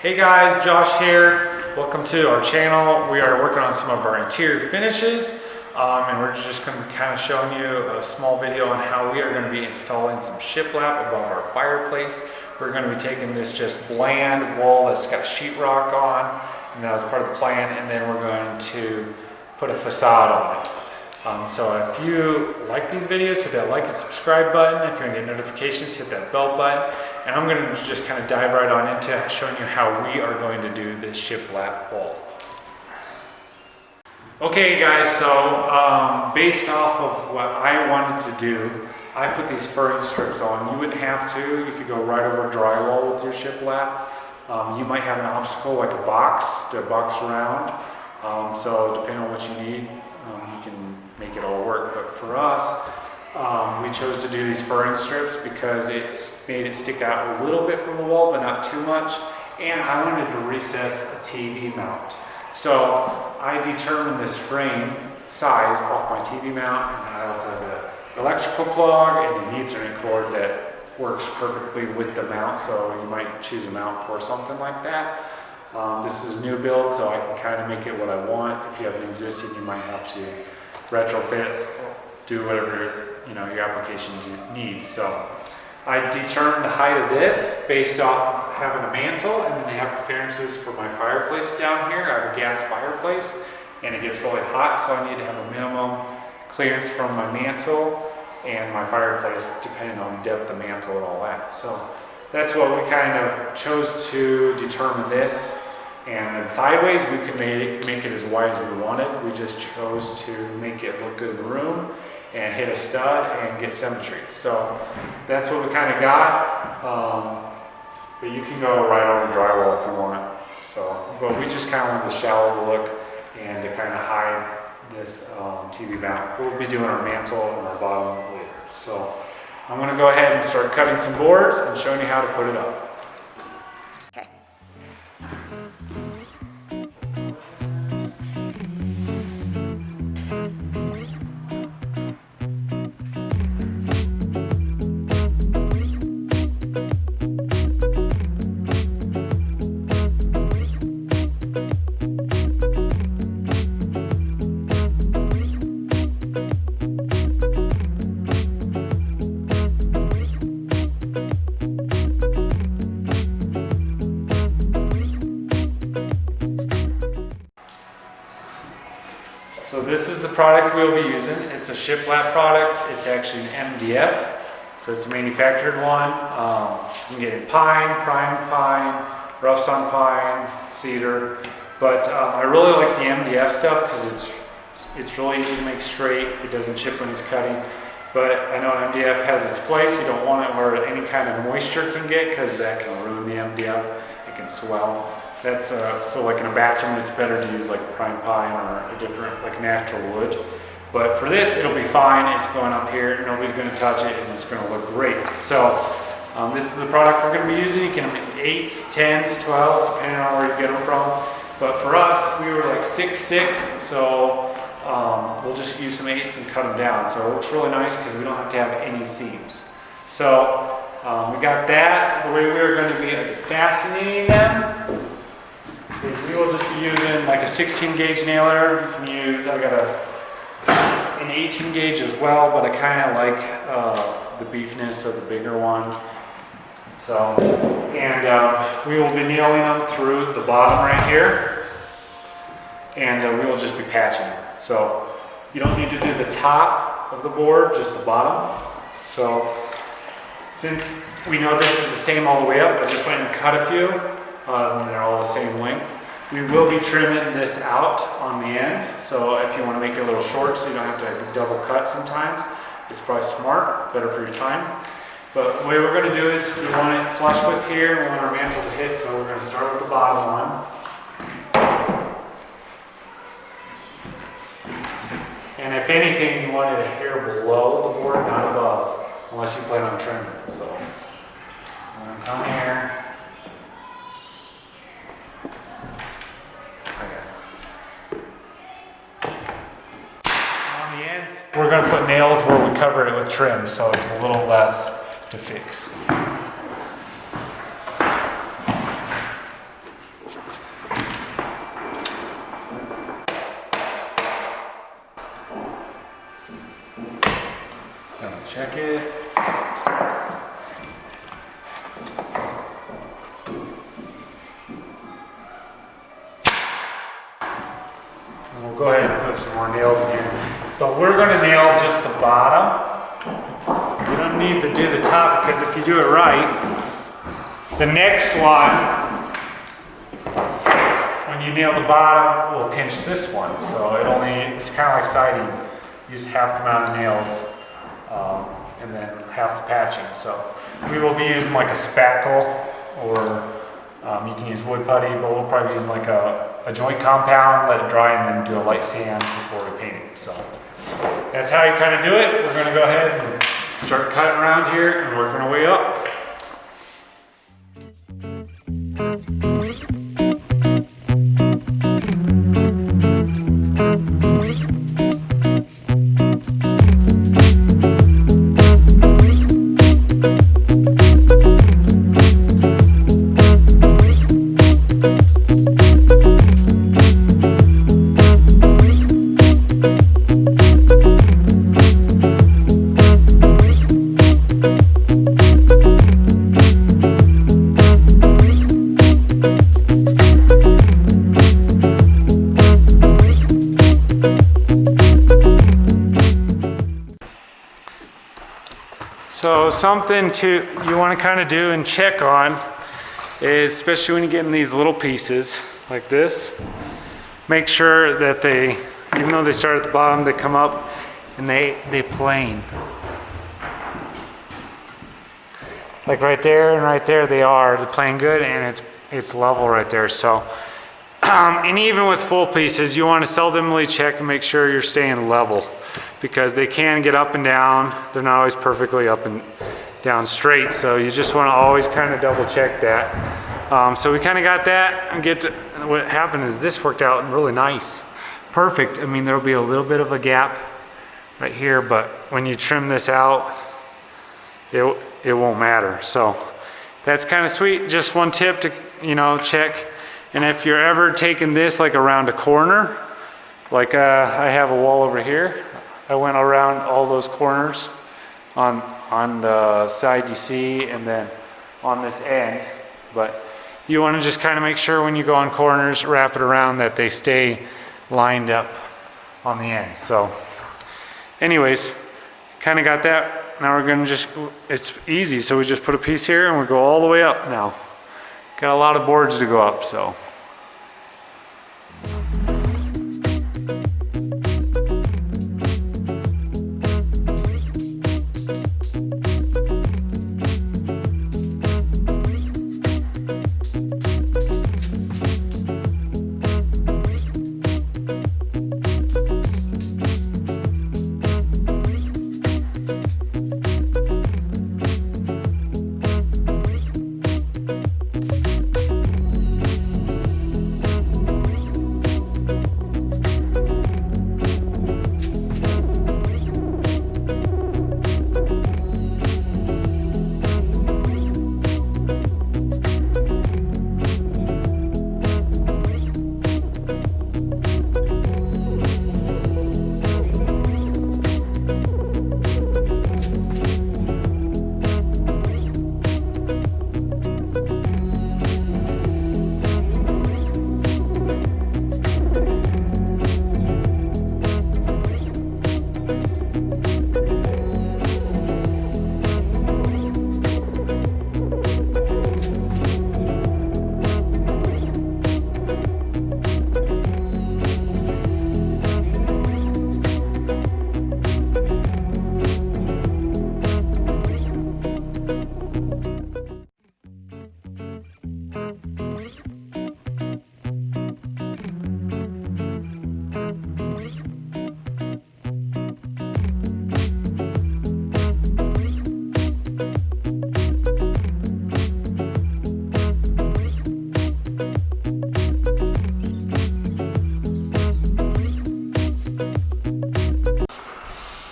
Hey guys, Josh here. Welcome to our channel. We are working on some of our interior finishes and we're just going to be kind of showing you a small video on how we are going to be installing some shiplap above our fireplace. We're going to be taking this just bland wall that's got sheetrock on, and that was part of the plan, and then we're going to put a facade on it. So if you like these videos, hit that like and subscribe button. If you want to get notifications, hit that bell button. And I'm going to just kind of dive right on into showing you how we are going to do this shiplap wall. Okay guys, so based off of what I wanted to do, I put these furring strips on. You wouldn't have to. You could go right over drywall with your shiplap. You might have an obstacle like a box to box around. So depending on what you need, you can make it all work. But for us, we chose to do these furring strips because it made it stick out a little bit from the wall, but not too much. And I wanted to recess a TV mount. So I determined this frame size off my TV mount, and I also have an electrical plug and an Ethernet cord that works perfectly with the mount. So you might choose a mount for something like that. This is a new build, so I can kind of make it what I want. If you have an existing, you might have to retrofit, do whatever your application needs. So I determined the height of this based off having a mantle, and then I have clearances for my fireplace down here. I have a gas fireplace, and it gets really hot, so I need to have a minimum clearance from my mantle and my fireplace, depending on depth of mantle and all that. So that's what we kind of chose to determine this. And then sideways, we could make it as wide as we wanted. We just chose to make it look good in the room and hit a stud and get symmetry. So that's what we kind of got. But you can go right over drywall if you want. So, but we just kind of wanted the shallow look and to kind of hide this TV mount. We'll be doing our mantle and our bottom later. So I'm going to go ahead and start cutting some boards and showing you how to put it up. So this is the product we'll be using. It's a shiplap product. It's actually an MDF, so it's a manufactured one. You can get it in pine, primed pine, rough sawn pine, cedar. But I really like the MDF stuff because it's really easy to make straight. It doesn't chip when it's cutting. But I know MDF has its place. You don't want it where any kind of moisture can get, because that can ruin the MDF. It can swell. That's so like in a bathroom, it's better to use like prime pine or a different like natural wood. But for this, it'll be fine. It's going up here. Nobody's going to touch it, and it's going to look great. So this is the product we're going to be using. You can make 8s, 10s, 12s, depending on where you get them from. But for us, we were like 6'6", so we'll just use some 8s and cut them down. So it looks really nice because we don't have to have any seams. So we got that. The way we are going to be fastening them, we will just be using like a 16 gauge nailer. You can use, I got an 18 gauge as well, but I kind of like the beefness of the bigger one. So, and we will be nailing them through the bottom right here, and we will just be patching it. So you don't need to do the top of the board, just the bottom. So since we know this is the same all the way up, I just went and cut a few. They're all the same length. We will be trimming this out on the ends, so if you want to make it a little short so you don't have to double cut sometimes, it's probably smart, better for your time. But the way we're going to do is we want it flush with here, we want our mantle to hit, so we're going to start with the bottom one. And if anything, you want it a hair below the board, not above, unless you plan on trimming it. So I'm going to come here. We're going to put nails where we cover it with trim, so it's a little less to fix. put some more nails in here. But we're gonna nail just the bottom. You don't need to do the top, because if you do it right, the next one, when you nail the bottom, will pinch this one. So it's kind of like siding. Use half the amount of nails and then half the patching. So we will be using like a spackle, or you can use wood putty, but we'll probably use like a joint compound, let it dry, and then do a light sand before we paint it. So that's how you kind of do it. We're gonna go ahead and start cutting around here and working our way up. So something you want to kind of do and check on is, especially when you get in these little pieces like this, make sure that even though they start at the bottom, they come up and they plane. Like right there and right there, they're playing good, and it's level right there. So, and even with full pieces, you want to seldomly check and make sure you're staying level, because they can get up and down. They're not always perfectly up and down straight, so you just want to always kind of double check that. So we kind of got that, and what happened is this worked out really nice. Perfect. I mean, there'll be a little bit of a gap right here, but when you trim this out, it won't matter. So that's kind of sweet. Just one tip to, check. And if you're ever taking this like around a corner, like I have a wall over here, I went around all those corners on the side you see, and then on this end. But you want to just kind of make sure when you go on corners, wrap it around, that they stay lined up on the end. So anyways, kind of got that. Now we're going to it's easy. So we just put a piece here and we go all the way up now. Got a lot of boards to go up, so.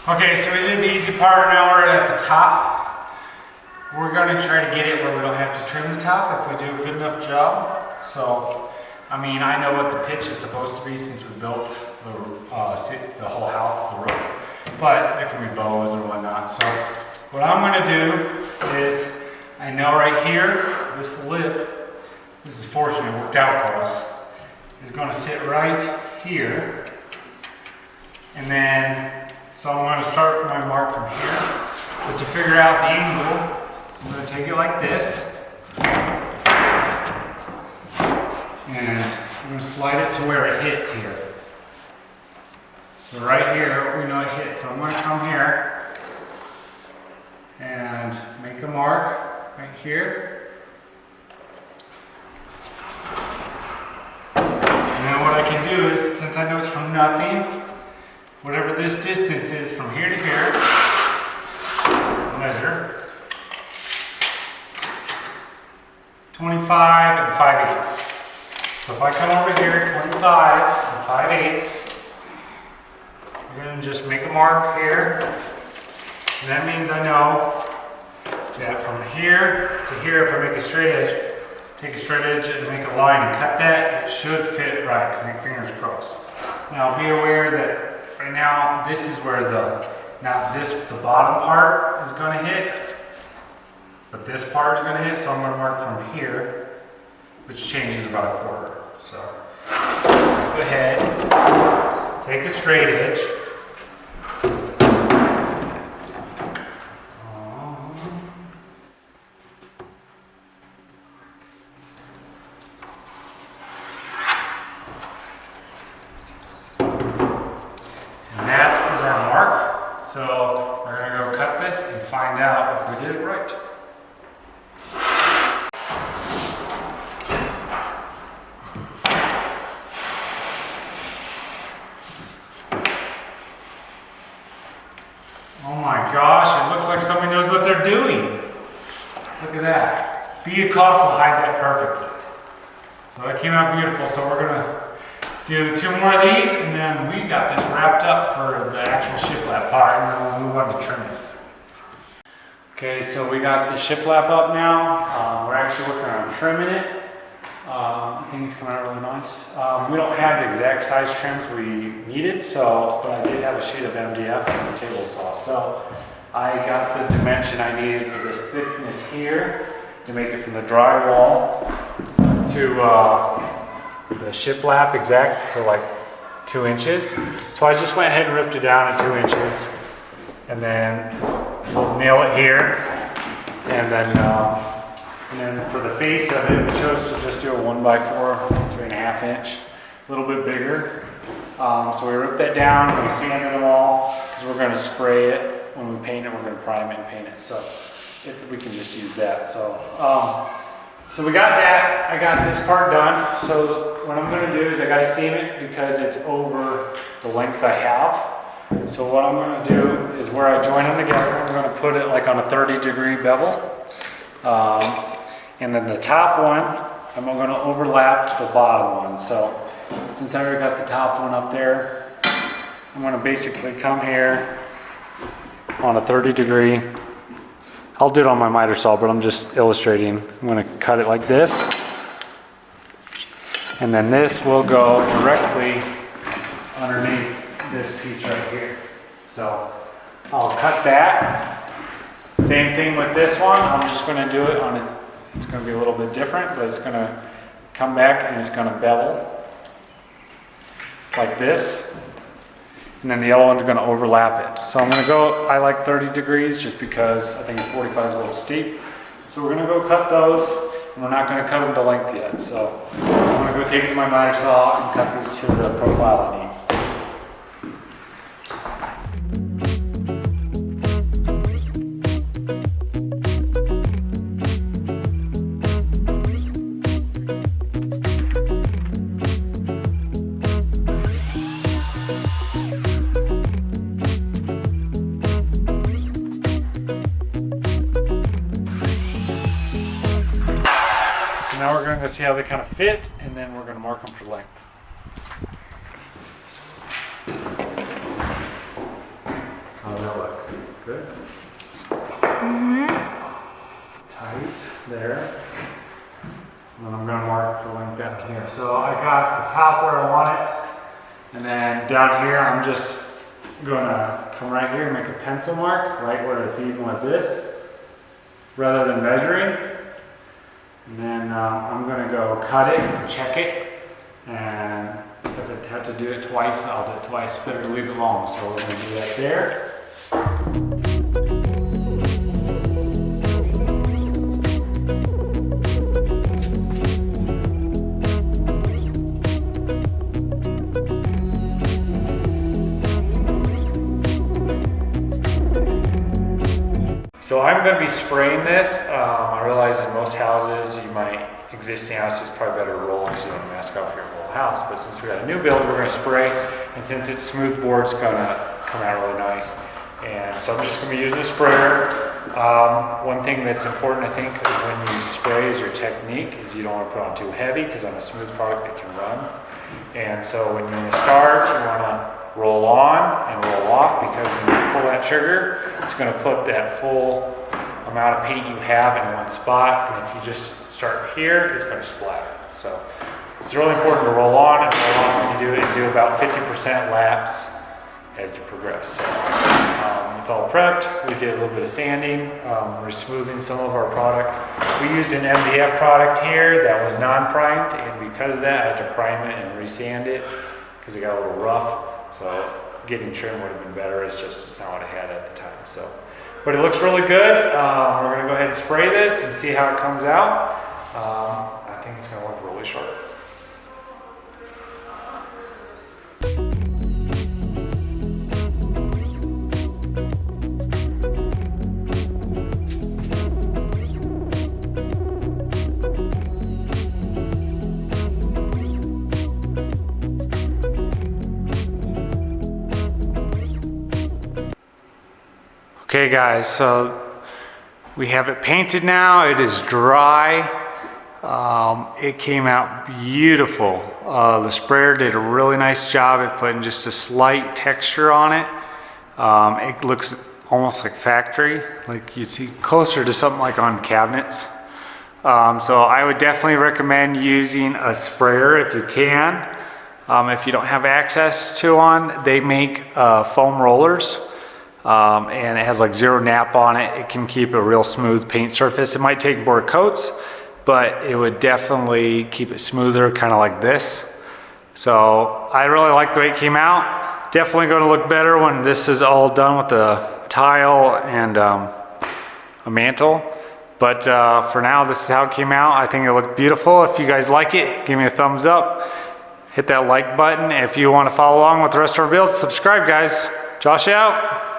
Okay, so we did the easy part. Now we're at the top. We're going to try to get it where we don't have to trim the top if we do a good enough job. So, I mean, I know what the pitch is supposed to be since we built the whole house, the roof. But there can be bows or whatnot. So what I'm going to do is, I know right here, this lip, this is fortunate, it worked out for us, is going to sit right here. And then, so I'm going to start my mark from here. But to figure out the angle, I'm going to take it like this. And I'm going to slide it to where it hits here. So right here, we know it hits. So I'm going to come here and make a mark right here. And then what I can do is, since I know it's from nothing, whatever this distance is from here to here, I'll measure 25 and 5/8. So if I come over here, 25 and 5/8, I'm going to just make a mark here. And that means I know that from here to here, if I make a straight edge, take a straight edge and make a line and cut that, it should fit right. Make fingers crossed. Now be aware that right now, this is where the bottom part is going to hit, but this part is going to hit, so I'm going to mark from here, which changes about a quarter. So go ahead, take a straight edge. So we're going to go cut this and find out if we did it right. Oh my gosh, it looks like somebody knows what they're doing. Look at that. Bead caulk will hide that perfectly. So that came out beautiful. So we're going to do 2 more of these, and then we got this wrapped up for the actual shiplap part, and then we'll move on to trimming. Okay, so we got the shiplap up now. We're actually working on trimming it. I think it's coming out really nice. We don't have the exact size trims we needed, but I did have a sheet of MDF and a table saw. So I got the dimension I needed for this thickness here to make it from the drywall to the shiplap exact, so like 2 inches. So I just went ahead and ripped it down at 2 inches, and then we'll nail it here. And then for the face of it, we chose to just do a 1x4, 3.5 inch, a little bit bigger. So we ripped that down and we sanded them all because we're going to spray it when we paint it. We're going to prime it and paint it, so we can just use that. So we got that. I got this part done. So what I'm going to do is I got to seam it because it's over the lengths I have. So what I'm going to do is where I join them together, I'm going to put it like on a 30-degree bevel. And then the top one, I'm going to overlap the bottom one. So since I already got the top one up there, I'm going to basically come here on a 30-degree. I'll do it on my miter saw, but I'm just illustrating. I'm going to cut it like this. And then this will go directly underneath this piece right here. So I'll cut that. Same thing with this one. I'm just going to do it on a, it's going to be a little bit different, but it's going to come back and it's going to bevel. It's like this. And then the yellow one's going to overlap it. So I'm going to go, I like 30 degrees just because I think 45 is a little steep. So we're going to go cut those, and we're not going to cut them to length yet. So I'm going to go take it to my miter saw and cut these to the profile I need. Now we're going to see how they kind of fit, and then we're going to mark them for length. How's that look? Good? Mm-hmm. Tight there. And then I'm going to mark for length down here. So I got the top where I want it, and then down here I'm just going to come right here and make a pencil mark right where it's even with this, rather than measuring. And then I'm going to go cut it and check it and If I have to do it twice, I'll do it twice. Better to leave it long. So we're gonna do that there. So I'm going to be spraying this. I realize in most houses, existing house is probably better to roll because you don't mask off your whole house. But since we got a new build, we're going to spray. And since it's smooth board, it's going to come out really nice. And so I'm just going to be using a sprayer. One thing that's important, I think, is when you spray is your technique, is you don't want to put on too heavy because on a smooth product it can run. And so when you're going to start, you want to roll on and roll off, because when you pull that trigger, it's going to put that full amount of paint you have in one spot, and if you just start here, it's going to splatter. So it's really important to roll on and roll off when you do it, and do about 50% laps as you progress. So it's all prepped. We did a little bit of sanding. We're smoothing some of our product. We used an MDF product here that was non-primed, and because of that, I had to prime it and resand it because it got a little rough. So getting trim would have been better. It's not what I had at the time. So, but it looks really good. We're going to go ahead and spray this and see how it comes out. I think it's going to look really sharp. Okay guys, so we have it painted now. It is dry. It came out beautiful. The sprayer did a really nice job at putting just a slight texture on it. It looks almost like factory, like you'd see closer to something like on cabinets. So I would definitely recommend using a sprayer if you can. If you don't have access to one, they make foam rollers. And it has like zero nap on it. It can keep a real smooth paint surface. It might take more coats, but it would definitely keep it smoother, kind of like this. So I really like the way it came out. Definitely going to look better when this is all done with the tile and a mantle. But for now, this is how it came out. I think it looked beautiful. If you guys like it, give me a thumbs up. Hit that like button. If you want to follow along with the rest of our builds, subscribe guys. Josh out.